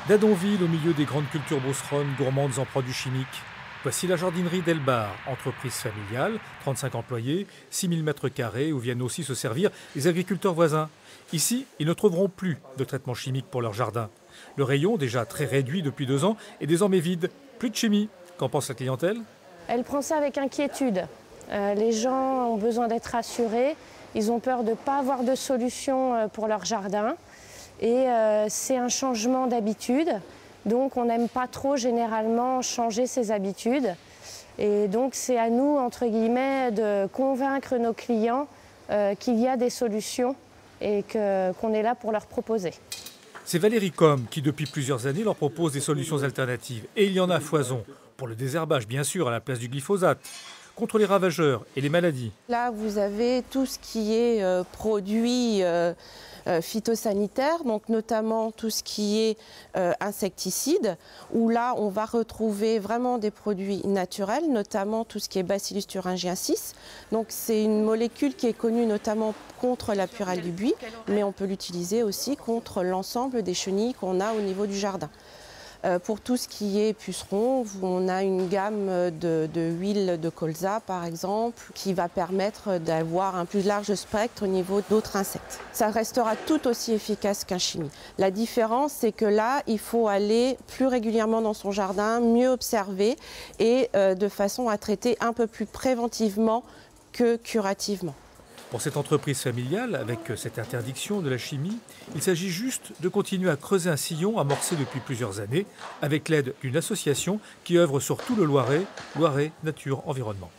D'Adonville, au milieu des grandes cultures beauceronnes gourmandes en produits chimiques, voici la jardinerie d'Elbar, entreprise familiale, 35 employés, 6000 m² où viennent aussi se servir les agriculteurs voisins. Ici, ils ne trouveront plus de traitements chimiques pour leur jardin. Le rayon, déjà très réduit depuis 2 ans, est désormais vide. Plus de chimie. Qu'en pense la clientèle? Elle prend ça avec inquiétude. Les gens ont besoin d'être rassurés. Ils ont peur de ne pas avoir de solution pour leur jardin. Et c'est un changement d'habitude. Donc on n'aime pas trop généralement changer ses habitudes. Et donc c'est à nous, entre guillemets, de convaincre nos clients qu'il y a des solutions et qu'on est là pour leur proposer. C'est Valérie Combe qui, depuis plusieurs années, leur propose des solutions alternatives. Et il y en a à foison. Pour le désherbage, bien sûr, à la place du glyphosate. Contre les ravageurs et les maladies. Là, vous avez tout ce qui est produits phytosanitaires, donc notamment tout ce qui est insecticides, où là, on va retrouver vraiment des produits naturels, notamment tout ce qui est Bacillus thuringiensis. Donc c'est une molécule qui est connue notamment contre la purelle du buis, mais on peut l'utiliser aussi contre l'ensemble des chenilles qu'on a au niveau du jardin. Pour tout ce qui est puceron, on a une gamme de huile de colza par exemple qui va permettre d'avoir un plus large spectre au niveau d'autres insectes. Ça restera tout aussi efficace qu'un chimie. La différence, c'est que là, il faut aller plus régulièrement dans son jardin, mieux observer et de façon à traiter un peu plus préventivement que curativement. Pour cette entreprise familiale, avec cette interdiction de la chimie, il s'agit juste de continuer à creuser un sillon amorcé depuis plusieurs années avec l'aide d'une association qui œuvre sur tout le Loiret, Loiret Nature Environnement.